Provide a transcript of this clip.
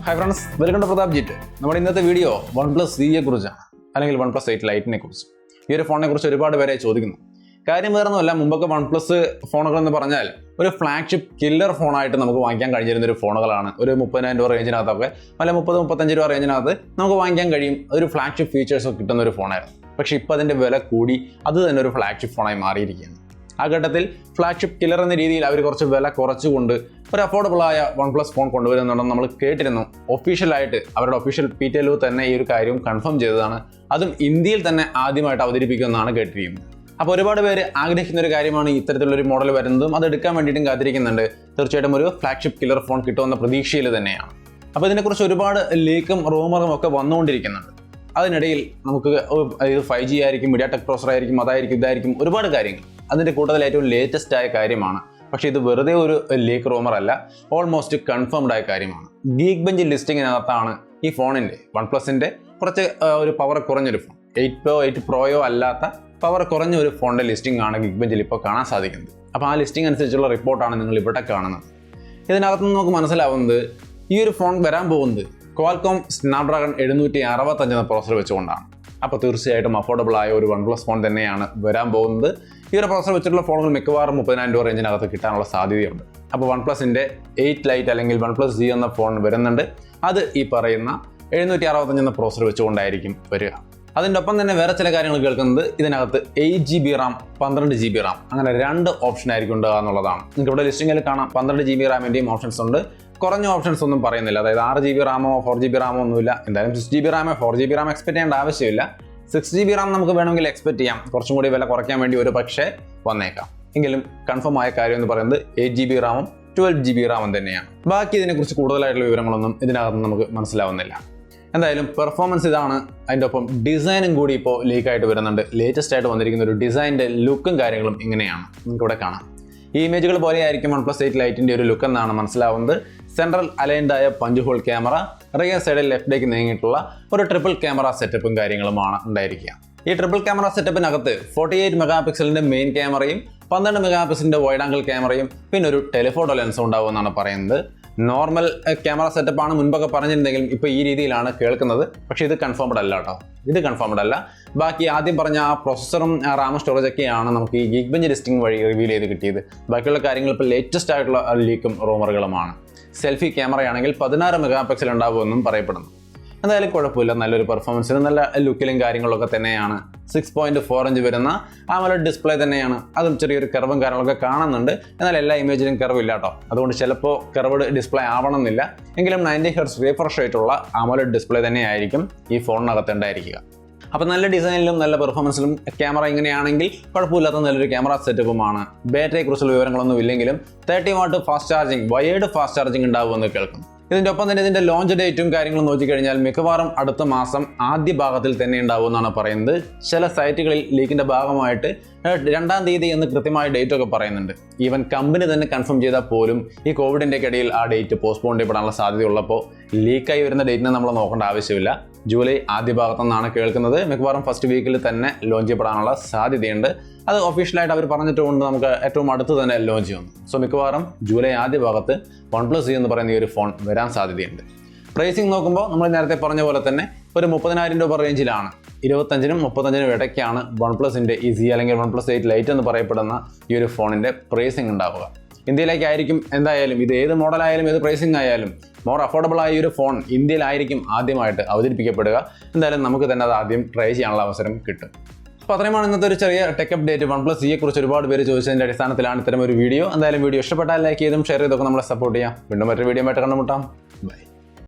Hi friends, welcome to Pratap Jit. നമ്മുടെ ഇന്നത്തെ video OnePlus CE കുറിച്ചാണ്, അല്ലെങ്കിൽ OnePlus 8 ലൈറ്റിനെ കുറിച്ച്. ഈ ഒരു ഫോണിനെ കുറിച്ച് ഒരുപാട് പേരെ ചോദിക്കുന്നു. കാര്യം വേറൊന്നുമല്ല, മുമ്പൊക്കെ OnePlus ഫോണുകൾ എന്ന് പറഞ്ഞാൽ ഒരു ഫ്ലാഗ്ഷിപ്പ് കില്ലർ ഫോണായിട്ട് നമുക്ക് വാങ്ങിക്കാൻ കഴിഞ്ഞിരുന്ന ഒരു ഫോണുകളാണ്. ഒരു 30,000 രൂപ റേഞ്ചിനകത്തൊക്കെ അല്ല 30-35 രൂപ റേഞ്ചിനകത്ത് നമുക്ക് വാങ്ങിക്കാൻ കഴിയും. ഒരു ഫ്ലാഗ്ഷിപ്പ് ഫീച്ചേഴ്സൊക്കെ കിട്ടുന്ന ഒരു ഫോണായിരുന്നു. പക്ഷേ ഇപ്പോൾ അതിൻ്റെ വില കൂടി അത് തന്നെ ഒരു ഫ്ലാഗ്ഷിപ്പ് ഫോണായി മാറിയിരിക്കുകയാണ്. ആ ഘട്ടത്തിൽ ഫ്ലാഗ്ഷിപ്പ് കില്ലർ എന്ന രീതിയിൽ അവർ കുറച്ച് വില കുറച്ചുകൊണ്ട് ഒരു അഫോർഡബിളായ OnePlus ഫോൺ കൊണ്ടുവരുന്നുണ്ടെന്ന് നമ്മൾ കേട്ടിരുന്നു. ഒഫീഷ്യലായിട്ട് അവരുടെ ഒഫീഷ്യൽ PTL തന്നെ ഈ ഒരു കാര്യം കൺഫേം ചെയ്തതാണ്. അതും ഇന്ത്യയിൽ തന്നെ ആദ്യമായിട്ട് അവതരിപ്പിക്കുമെന്നാണ് കേട്ടിരിക്കുന്നത്. അപ്പോൾ ഒരുപാട് പേര് ആഗ്രഹിക്കുന്ന ഒരു കാര്യമാണ് ഇത്തരത്തിലുള്ളൊരു മോഡൽ വരുന്നതും അത് എടുക്കാൻ വേണ്ടിയിട്ടും കാത്തിരിക്കുന്നുണ്ട്. തീർച്ചയായിട്ടും ഒരു ഫ്ലാഗ്ഷിപ്പ് കില്ലർ ഫോൺ കിട്ടുമെന്ന പ്രതീക്ഷയിൽ തന്നെയാണ്. അപ്പോൾ ഇതിനെക്കുറിച്ച് ഒരുപാട് ലീക്കും റൂമറും ഒക്കെ വന്നുകൊണ്ടിരിക്കുന്നുണ്ട്. അതിനിടയിൽ നമുക്ക് ഇത് 5G ആയിരിക്കും, MediaTek പ്രോസസർ ആയിരിക്കും, അതായിരിക്കും ഇതായിരിക്കും, ഒരുപാട് കാര്യങ്ങൾ. അതിൻ്റെ കൂട്ടത്തിൽ ഏറ്റവും ലേറ്റസ്റ്റ് ആയ കാര്യമാണ്. പക്ഷേ ഇത് വെറുതെ ഒരു ലീക്ക് റൂമർ അല്ല, ഓൾമോസ്റ്റ് കൺഫേംഡ് ആയ കാര്യമാണ്. ഗീക്ക് ബെഞ്ച് ലിസ്റ്റിങ്ങിനകത്താണ് ഈ ഫോണിൻ്റെ OnePlusന്റെ കുറച്ച് ഒരു പവർ കുറഞ്ഞൊരു ഫോൺ, 8 പ്രോയോ അല്ലാത്ത പവർ കുറഞ്ഞ ഒരു ഫോണിൻ്റെ ലിസ്റ്റിംഗ് ആണ് ഗീക്ക് ബെഞ്ചിൽ ഇപ്പോൾ കാണാൻ സാധിക്കുന്നത്. അപ്പോൾ ആ ലിസ്റ്റിംഗ് അനുസരിച്ചുള്ള റിപ്പോർട്ടാണ് നിങ്ങൾ ഇവിടെ കാണുന്നത്. ഇതിനകത്ത് നിന്ന് നമുക്ക് മനസ്സിലാവുന്നത് ഈ ഒരു ഫോൺ വരാൻ പോകുന്നത് ക്വാൽകോം സ്നാപ്ഡ്രാഗൺ 765 എന്ന പ്രോസസർ വെച്ചുകൊണ്ടാണ്. അപ്പോൾ തീർച്ചയായിട്ടും അഫോർഡബിൾ ആയ ഒരു OnePlus ഫോൺ തന്നെയാണ് വരാൻ പോകുന്നത്. ഈ ഒരു പ്രോസസർ വെച്ചിട്ടുള്ള ഫോണുകൾ മിക്കവാറും 30,000 രൂപ റേഞ്ചിനകത്ത് കിട്ടാനുള്ള സാധ്യതയുണ്ട്. അപ്പോൾ OnePlusന്റെ 8 ലൈറ്റ് അല്ലെങ്കിൽ OnePlus CE എന്ന ഫോൺ വരുന്നുണ്ട്. അത് ഈ പറയുന്ന 765 എന്ന പ്രോസസർ വെച്ചുകൊണ്ടായിരിക്കും വരിക. അതിൻ്റെ ഒപ്പം തന്നെ വേറെ ചില കാര്യങ്ങൾ കേൾക്കുന്നത് ഇതിനകത്ത് 8GB റാം 12GB റാം അങ്ങനെ 2 ഓപ്ഷൻ ആയിരിക്കും ഉണ്ടാകുക എന്നുള്ളതാണ്. നിങ്ങൾക്ക് ഇവിടെ ലിസ്റ്റിങ്ങിൽ കാണാം 12GB റാമിൻ്റെയും ഓപ്ഷൻസ് ഉണ്ട്. കുറഞ്ഞ ഓപ്ഷൻസ് ഒന്നും പറയുന്നില്ല, അതായത് 6GB റാമോ 4GB റാമോ ഒന്നുമില്ല. എന്തായാലും 6GB റാമോ 4GB റാം എക്സ്പെക്ട് ചെയ്യേണ്ട ആവശ്യമില്ല. 6GB റാം നമുക്ക് വേണമെങ്കിൽ എക്സ്പെക്ട് ചെയ്യാം. കുറച്ചും കൂടി വില കുറയ്ക്കാൻ വേണ്ടി ഒരു പക്ഷേ വന്നേക്കാം. എങ്കിലും കൺഫേം ആയ കാര്യം എന്ന് പറയുന്നത് 8GB റാമും 12GB റാമും തന്നെയാണ്. ബാക്കി ഇതിനെക്കുറിച്ച് കൂടുതലായിട്ടുള്ള വിവരങ്ങളൊന്നും ഇതിനകത്ത് നമുക്ക് മനസ്സിലാവുന്നില്ല. എന്തായാലും പെർഫോമൻസ് ഇതാണ്. അതിൻ്റെ ഒപ്പം ഡിസൈനും കൂടി ഇപ്പോൾ ലീക്കായിട്ട് വരുന്നുണ്ട്. ലേറ്റസ്റ്റ് ആയിട്ട് വന്നിരിക്കുന്ന ഒരു ഡിസൈൻ്റെ ലുക്കും കാര്യങ്ങളും ഇങ്ങനെയാണ്, നിങ്ങൾക്കിവിടെ കാണാം. ഈ ഇമേജുകൾ പോലെ ആയിരിക്കും OnePlus 8 ലൈറ്റിൻ്റെ ഒരു ലുക്ക് എന്നാണ് മനസ്സിലാവുന്നത്. സെൻട്രൽ അലൈൻഡ് ആയ പഞ്ച് ഹോൾ ക്യാമറ, റിയർ സൈഡിൽ ലെഫ്റ്റിലേക്ക് നീങ്ങിയിട്ടുള്ള ഒരു ട്രിപ്പിൾ ക്യാമറ സെറ്റപ്പും കാര്യങ്ങളുമാണ് ഉണ്ടായിരിക്കുക. ഈ ട്രിപ്പിൾ ക്യാമറ സെറ്റപ്പിനകത്ത് 48 മെഗാ പിക്സലിൻ്റെ മെയിൻ ക്യാമറയും 12 മെഗാ പിക്സലിൻ്റെ വൈഡ് ആംഗിൾ ക്യാമറയും പിന്നെ ഒരു ടെലിഫോട്ടോ ലെൻസും ഉണ്ടാവുമെന്നാണ് പറയുന്നത്. നോർമൽ ക്യാമറ സെറ്റപ്പാണ് മുൻപൊക്കെ പറഞ്ഞിരുന്നെങ്കിലും ഇപ്പോൾ ഈ രീതിയിലാണ് കേൾക്കുന്നത്. പക്ഷേ ഇത് കൺഫേംഡ് അല്ല കേട്ടോ, ഇത് കൺഫേംഡ് അല്ല. ബാക്കി ആദ്യം പറഞ്ഞ ആ പ്രോസസ്സറും റാമും സ്റ്റോറേജൊക്കെയാണ് നമുക്ക് ഈ ഗീക്ക് ബെഞ്ച് ലിസ്റ്റിംഗ് വഴി റിവീൽ ചെയ്ത് കിട്ടിയത്. ബാക്കിയുള്ള കാര്യങ്ങൾ ഇപ്പോൾ ലേറ്റസ്റ്റ് ആയിട്ടുള്ള ലീക്കും റൂമറുകളുമാണ്. സെൽഫി ക്യാമറയാണെങ്കിൽ 16 മെഗാ പിക്സൽ ഉണ്ടാവുമെന്നും പറയപ്പെടുന്നു. എന്തായാലും കുഴപ്പമില്ല, നല്ലൊരു പെർഫോമൻസിന് നല്ല ലുക്കിലും കാര്യങ്ങളൊക്കെ തന്നെയാണ്. 6.4 ഇഞ്ച് വരുന്ന AMOLED ഡിസ്പ്ലേ തന്നെയാണ്. അതും ചെറിയൊരു കർവും കാര്യങ്ങളൊക്കെ കാണുന്നുണ്ട്. എന്നാൽ എല്ലാ ഇമേജിലും കർവ് ഇല്ല കേട്ടോ. അതുകൊണ്ട് ചിലപ്പോൾ കർവ്ഡ് ഡിസ്പ്ലേ ആവണമെന്നില്ല. എങ്കിലും 90 Hz റിഫ്രഷ് റേറ്റുള്ള AMOLED ഡിസ്പ്ലേ തന്നെയായിരിക്കും ഈ ഫോണിനകത്ത് ഉണ്ടായിരിക്കുക. അപ്പോൾ നല്ല ഡിസൈനിലും നല്ല പെർഫോമൻസിലും ക്യാമറ ഇങ്ങനെയാണെങ്കിൽ കുഴപ്പമില്ലാത്ത നല്ലൊരു ക്യാമറ സെറ്റപ്പുമാണ്. ബാറ്ററിയെക്കുറിച്ചുള്ള വിവരങ്ങളൊന്നും ഇല്ലെങ്കിലും 30 what fast charging, wired fast charging ഉണ്ടാവുമെന്ന് കേൾക്കും. ഇതിൻ്റെ ഒപ്പം തന്നെ ഇതിൻ്റെ ലോഞ്ച് ഡേറ്റും കാര്യങ്ങളും നോക്കിക്കഴിഞ്ഞാൽ മിക്കവാറും അടുത്ത മാസം ആദ്യ ഭാഗത്തിൽ തന്നെ ഉണ്ടാവുമെന്നാണ് പറയുന്നത്. ചില സൈറ്റുകളിൽ ലീക്കിൻ്റെ ഭാഗമായിട്ട് 2-ാം തീയതി എന്ന് കൃത്യമായ ഡേറ്റ് ഒക്കെ പറയുന്നുണ്ട്. ഈവൻ കമ്പനി തന്നെ കൺഫേം ചെയ്താൽ പോലും ഈ കോവിഡിൻ്റെ ഇടയിൽ ആ ഡേറ്റ് പോസ്റ്റ്പോൺ ചെയ്യപ്പെടാനുള്ള സാധ്യതയുള്ളപ്പോൾ ലീക്കായി വരുന്ന ഡേറ്റിനെ നമ്മൾ നോക്കേണ്ട ആവശ്യമില്ല. ജൂലൈ ആദ്യ ഭാഗത്തെന്നാണ് കേൾക്കുന്നത്. മിക്കവാറും ഫസ്റ്റ് വീക്കിൽ തന്നെ ലോഞ്ച് ചെയ്യപ്പെടാനുള്ള സാധ്യതയുണ്ട്. അത് ഒഫീഷ്യലായിട്ട് അവർ പറഞ്ഞിട്ടുകൊണ്ട് നമുക്ക് ഏറ്റവും അടുത്ത് തന്നെ ലോഞ്ച് ചെയ്യുന്നു. സോ മിക്കവാറും ജൂലൈ ആദ്യ ഭാഗത്ത് OnePlus CE എന്ന് പറയുന്ന ഈ ഒരു ഫോൺ വരാൻ സാധ്യതയുണ്ട്. പ്രൈസിങ് നോക്കുമ്പോൾ നമ്മൾ നേരത്തെ പറഞ്ഞ പോലെ തന്നെ ഒരു 30,000 രൂപ റേഞ്ചിലാണ്, 25-നും 35-നും ഇടയ്ക്കാണ് OnePlusന്റെ ഈ CE അല്ലെങ്കിൽ OnePlus 8 ലൈറ്റ് എന്ന് പറയപ്പെടുന്ന ഈ ഒരു ഫോണിൻ്റെ പ്രൈസിങ് ഉണ്ടാവുക. ഇന്ത്യയിലേക്കായിരിക്കും എന്തായാലും, ഇത് ഏത് മോഡലായാലും ഏത് പ്രൈസിങ് ആയാലും മോർ അഫോർഡബിൾ ആയ ഒരു ഫോൺ ഇന്ത്യയിലായിരിക്കും ആദ്യമായിട്ട് അവതരിപ്പിക്കപ്പെടുക. എന്തായാലും നമുക്ക് തന്നെ അത് ആദ്യം ട്രൈ ചെയ്യാനുള്ള അവസരം കിട്ടും. അപ്പോൾ അത്രയുമാണ് ഇന്നത്തെ ഒരു ചെറിയ ടെക് അപ്ഡേറ്റ്. OnePlus CE കുറിച്ച് ഒരുപാട് പേര് ചോദിച്ചതിൻ്റെ അടിസ്ഥാനത്തിലാണ് ഇത്തരം ഒരു വീഡിയോ. എന്തായാലും വീഡിയോ ഇഷ്ടപ്പെട്ടാൽ ലൈക്ക് ചെയ്തും ഷെയർ ചെയ്തൊക്കെ നമ്മളെ സപ്പോർട്ട് ചെയ്യാം. വീണ്ടും മറ്റൊരു വീഡിയോ ആയിട്ട് കണ്ടുമുട്ടാം. ബൈ.